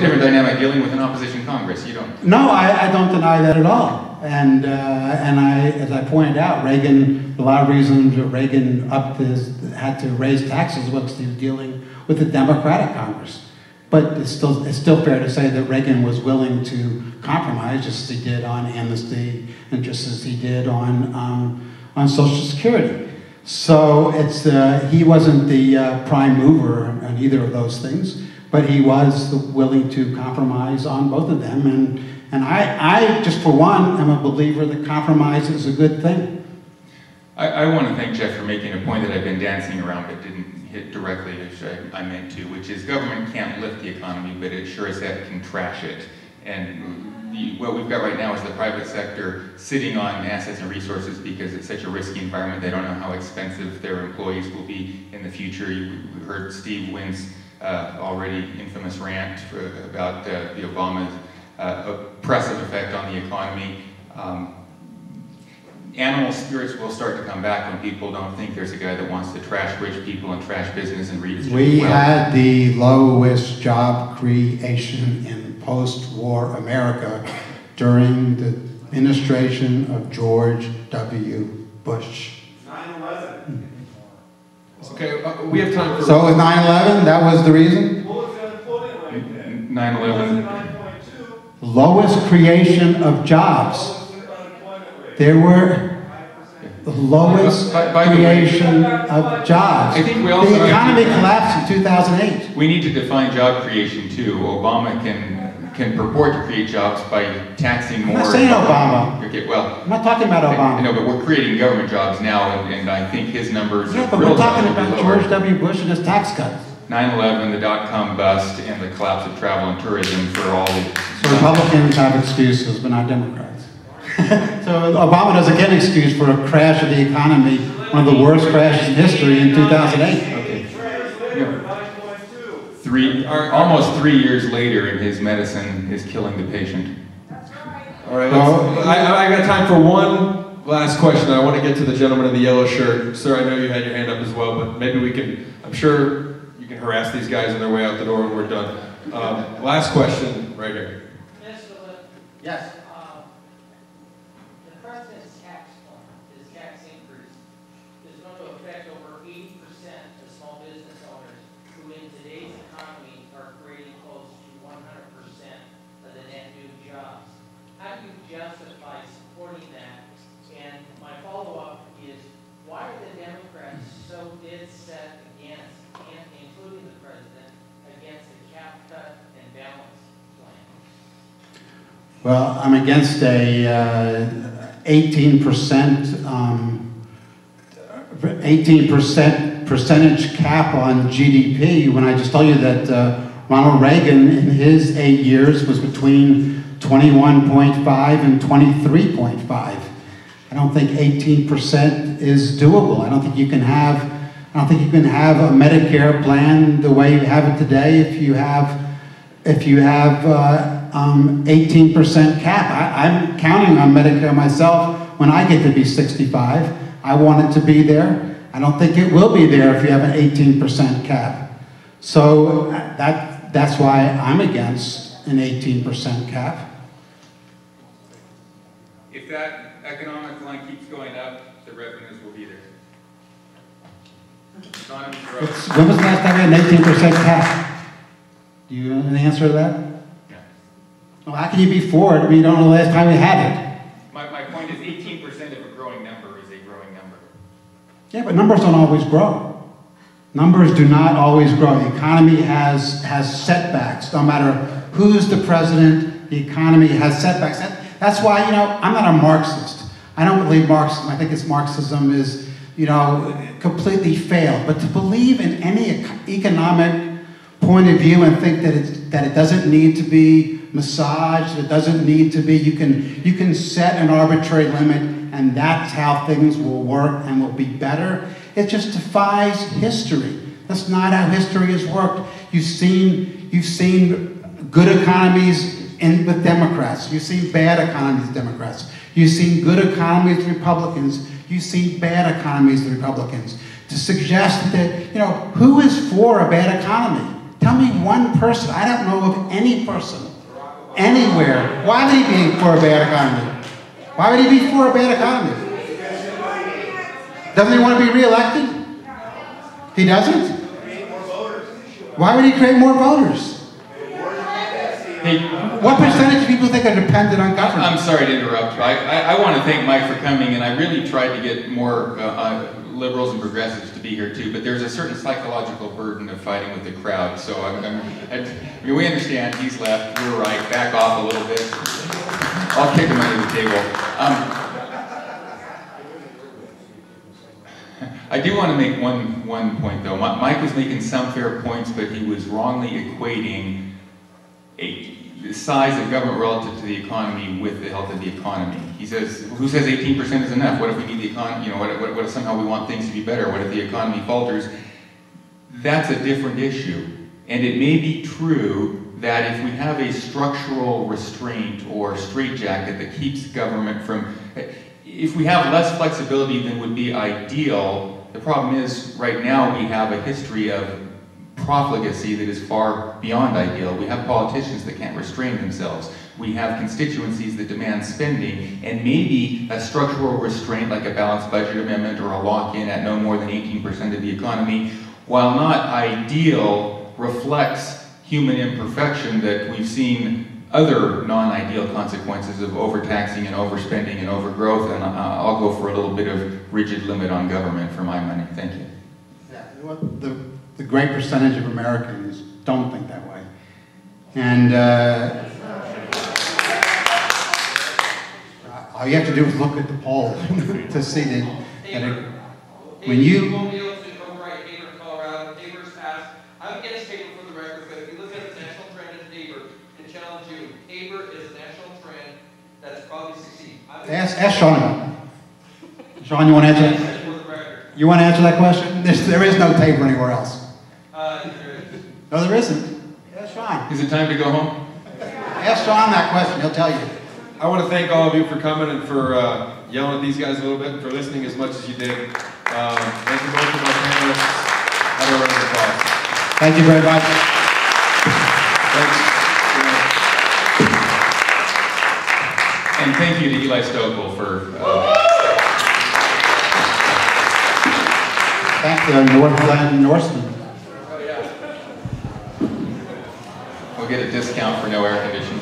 different dynamic dealing with an opposition Congress. You don't. No, I don't deny that at all. And as I pointed out, Reagan, a lot of reasons Reagan had to raise taxes was he was dealing with the Democratic Congress. But it's still fair to say that Reagan was willing to compromise, just as he did on amnesty and just as he did on Social Security. So he wasn't the prime mover on either of those things, but he was willing to compromise on both of them. And I just for one, am a believer that compromise is a good thing. I want to thank Jeff for making a point that I've been dancing around but didn't hit directly as I meant to, which is government can't lift the economy, but it sure as heck can trash it. And what we've got right now is the private sector sitting on assets and resources because it's such a risky environment. They don't know how expensive their employees will be in the future. You heard Steve Wynn's already infamous rant about the Obama's oppressive effect on the economy. Animal spirits will start to come back when people don't think there's a guy that wants to trash rich people and trash business and redistribute wealth. We had the lowest job creation in post-war America during the administration of George W. Bush. 9/11. Okay, we have time for... So with 9/11, that was the reason? What was the unemployment rate then? 9/11. 9.2. Lowest creation of jobs. There were the lowest creation of jobs. I think we also the economy collapsed in 2008. We need to define job creation too. Obama can purport to create jobs by taxing more. I'm not saying Obama. Okay, well, I'm not talking about Obama. No, but we're creating government jobs now, and I think his numbers. Yeah, but we're talking about George W. Bush and his tax cuts. 9/11, the dot-com bust, and the collapse of travel and tourism for all the... So Republicans have excuses, but not Democrats. So Obama doesn't get an excuse for a crash of the economy, one of the worst crashes in history in 2008. Okay. Almost 3 years later, and his medicine is killing the patient. All right, I got time for one last question. I want to get to the gentleman in the yellow shirt. Sir, I know you had your hand up as well, but maybe we can, I'm sure you can harass these guys on their way out the door when we're done. Last question, right here. Yes. The president's tax plan, his tax increase, is going to affect over 80% of small business owners who in today's economy are creating close to 100% of the net new jobs. How do you justify supporting that? And my follow-up is, why are the Democrats so dead set against, and including the president, against the cap cut and balance plan? Well, I'm against a 18% percentage cap on GDP when I just told you that Ronald Reagan in his 8 years was between 21.5 and 23.5. I don't think 18% is doable. I don't think you can have a Medicare plan the way you have it today if you have 18% cap. I'm counting on Medicare myself when I get to be 65. I want it to be there. I don't think it will be there if you have an 18% cap. So that's why I'm against an 18% cap. If that economic line keeps going up, the revenues will be there. When was the last time we had an 18% cap? Do you have an answer to that? Well, how can you be for it when you don't know the last time we had it? My point is 18% of a growing number is a growing number. Yeah, but numbers don't always grow. Numbers do not always grow. The economy has setbacks. No matter who's the president, the economy has setbacks. That's why, I'm not a Marxist. I don't believe Marxism. I think Marxism is, completely failed. But to believe in any economic point of view and think that it doesn't need to be massaged, it doesn't need to be, you can set an arbitrary limit and that's how things will work and will be better. It just defies history. That's not how history has worked. You've seen good economies with Democrats. You've seen bad economies with Democrats. You've seen good economies with Republicans. You've seen bad economies with Republicans. To suggest that, who is for a bad economy? Tell me one person. I don't know of any person anywhere. Why would he be for a bad economy? Why would he be for a bad economy? Doesn't he want to be reelected? He doesn't? Why would he create more voters? Hey, What percentage of people think are dependent on government? I'm sorry to interrupt. I want to thank Mike for coming, and I really tried to get more liberals and progressives to be here too, but there's a certain psychological burden of fighting with the crowd, so I mean, we understand he's left, we're right, back off a little bit. I'll kick him under the table. I do want to make one point though. Mike was making some fair points, but he was wrongly equating the size of government relative to the economy with the health of the economy. He says, who says 18% is enough? What if we need the economy, you know, what if somehow we want things to be better? What if the economy falters? That's a different issue. And it may be true that if we have a structural restraint or straitjacket that keeps government from, if we have less flexibility than would be ideal, the problem is right now we have a history of profligacy that is far beyond ideal. We have politicians that can't restrain themselves. We have constituencies that demand spending, and maybe a structural restraint like a balanced budget amendment or a lock-in at no more than 18% of the economy, while not ideal, reflects human imperfection that we've seen other non-ideal consequences of overtaxing and overspending and overgrowth, and I'll go for a little bit of rigid limit on government for my money. Thank you. Yeah, the great percentage of Americans don't think that way. And all you have to do is look at the poll to see that when you... won't be able to override Tabor in Colorado. Tabor's passed. I'm against Tabor for the record, but if you look at the national trend in Tabor and challenge you, Tabor is a national trend that's probably succeeding. Ask Sean. Sean, you want to answer that? For the record. You want to answer that question? There is no Tabor anywhere else. No, there isn't. Ask Sean. Is it time to go home? Ask Sean that question. He'll tell you. I want to thank all of you for coming and for yelling at these guys a little bit and for listening as much as you did. Thank you both for my panelists. Have a round of applause. Thank you very much. Thanks. And thank you to Eli Stokel for... Thank you, Northland Norseman. We'll get a discount for no air conditioning.